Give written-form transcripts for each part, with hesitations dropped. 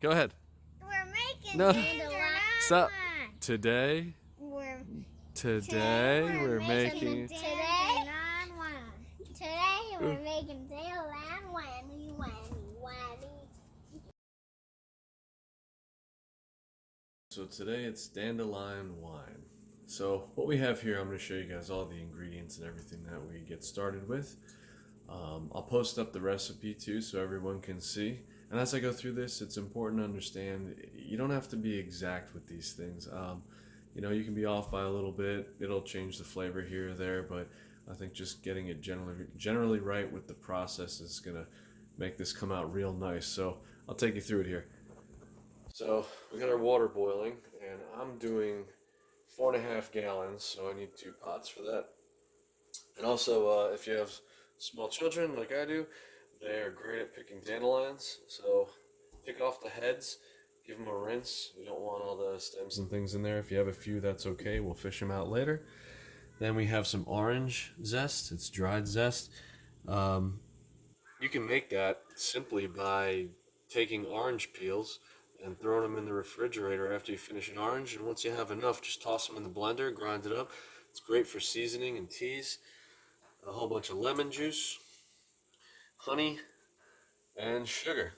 Go ahead. We're making No. dandelion Stop. wine. Today we're making dandelion wine. Today we're making dandelion wine. So today it's dandelion wine. So what we have here, I'm going to show you guys all the ingredients and everything that we get started with. I'll post up the recipe too so everyone can see. And as I go through this, it's important to understand you don't have to be exact with these things. You know, you can be off by a little bit. It'll change the flavor here or there, but I think just getting it generally right with the process is going to make this come out real nice. So I'll take you through it here. So we got our water boiling, and I'm doing 4.5 gallons, so I need 2 pots for that. And also, if you have small children like I do, they are great at picking dandelions. So pick off the heads, give them a rinse. You don't want all the stems and things in there. If you have a few, that's okay. We'll fish them out later. Then we have some orange zest. It's dried zest. You can make that simply by taking orange peels and throwing them in the refrigerator after you finish an orange. And once you have enough, just toss them in the blender, grind it up. It's great for seasoning and teas. A whole bunch of lemon juice, honey, and sugar.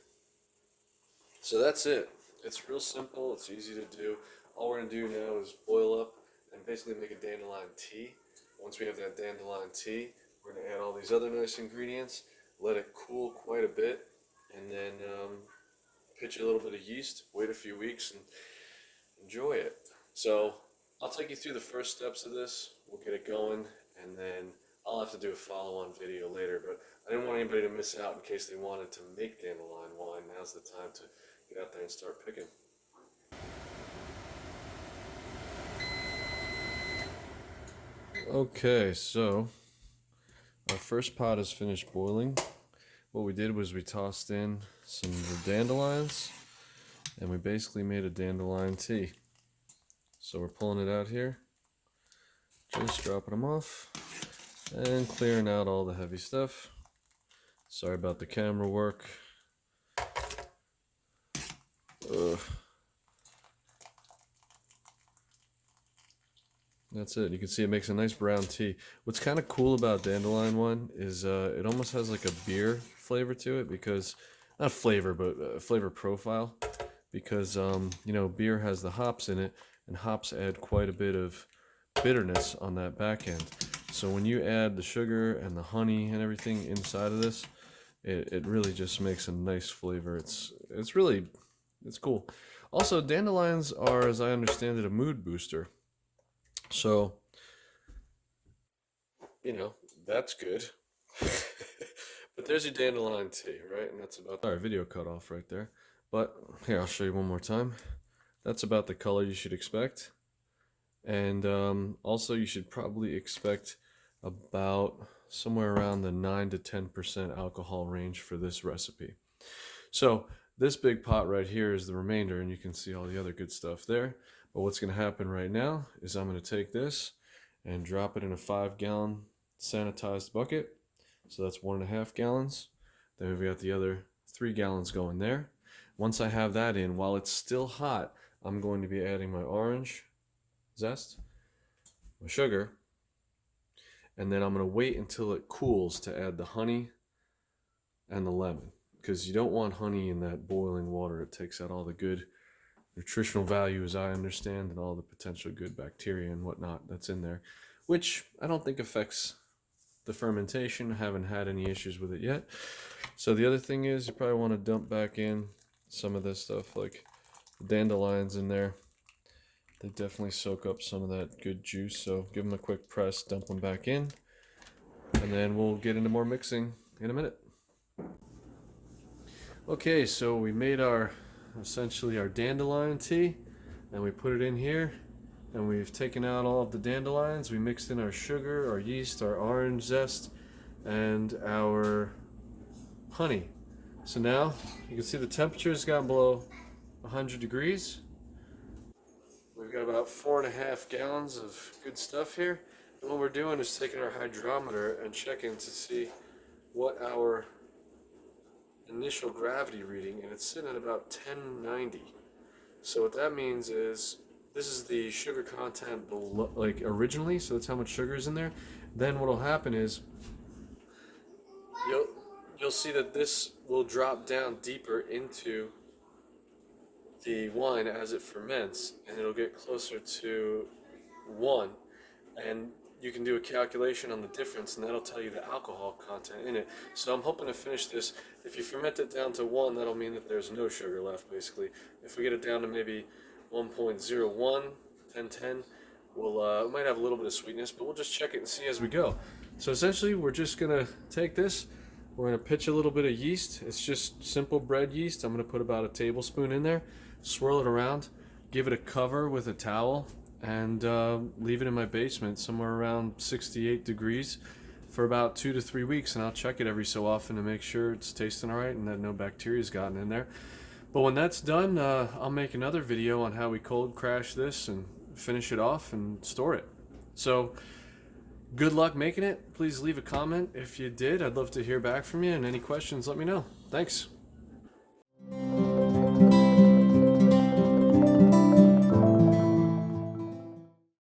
So that's it. It's real simple. It's easy to do. All we're going to do now is boil up and basically make a dandelion tea. Once we have that dandelion tea, we're going to add all these other nice ingredients, let it cool quite a bit, and then pitch a little bit of yeast, wait a few weeks, and enjoy it. So I'll take you through the first steps of this. We'll get it going, and then I'll have to do a follow-on video later, but I didn't want anybody to miss out in case they wanted to make dandelion wine. Now's the time to get out there and start picking. Okay, so our first pot is finished boiling. What we did was we tossed in some of the dandelions, and we basically made a dandelion tea. So we're pulling it out here, just dropping them off, and clearing out all the heavy stuff. Sorry about the camera work. Ugh. That's it. You can see it makes a nice brown tea. What's kind of cool about dandelion wine is it almost has like a beer flavor to it, because not flavor, but flavor profile, because you know, beer has the hops in it, and hops add quite a bit of bitterness on that back end. So when you add the sugar and the honey and everything inside of this, it really just makes a nice flavor. It's cool. Also, dandelions are, as I understand it, a mood booster. So, you know, that's good. But there's your dandelion tea, right? And that's about... Sorry, video cut off right there. But here, I'll show you one more time. That's about the color you should expect. And also, you should probably expect about somewhere around the 9 to 10% alcohol range for this recipe. So this big pot right here is the remainder, and you can see all the other good stuff there. But what's going to happen right now is I'm going to take this and drop it in a 5-gallon sanitized bucket. So that's 1.5 gallons. Then we've got the other 3 gallons going there. Once I have that in, while it's still hot, I'm going to be adding my orange zest, my sugar, and then I'm going to wait until it cools to add the honey and the lemon, because you don't want honey in that boiling water. It takes out all the good nutritional value, as I understand, and all the potential good bacteria and whatnot that's in there, which I don't think affects the fermentation. I haven't had any issues with it yet. So the other thing is, you probably want to dump back in some of this stuff, like the dandelions in there. They definitely soak up some of that good juice, so give them a quick press, dump them back in, and then we'll get into more mixing in a minute. Okay, so we made essentially our dandelion tea, and we put it in here, and we've taken out all of the dandelions. We mixed in our sugar, our yeast, our orange zest, and our honey. So now you can see the temperature's gone below 100 degrees. We've got about 4.5 gallons of good stuff here, and what we're doing is taking our hydrometer and checking to see what our initial gravity reading, and it's sitting at about 1090. So what that means is this is the sugar content below, like originally, so that's how much sugar is in there. Then what will happen is you'll see that this will drop down deeper into the wine as it ferments, and it'll get closer to 1, and you can do a calculation on the difference, and that'll tell you the alcohol content in it. So I'm hoping to finish this. If you ferment it down to 1, that'll mean that there's no sugar left, basically. If we get it down to maybe 1.01, 1010, we might have a little bit of sweetness, but we'll just check it and see as we go. So essentially, we're just going to take this, we're going to pitch a little bit of yeast. It's just simple bread yeast. I'm going to put about a tablespoon in there, swirl it around, give it a cover with a towel, and leave it in my basement somewhere around 68 degrees for about 2 to 3 weeks, and I'll check it every so often to make sure it's tasting all right and that no bacteria's gotten in there. But when that's done, I'll make another video on how we cold crash this and finish it off and store it. So good luck making it. Please leave a comment if you did. I'd love to hear back from you, and any questions, let me know. Thanks.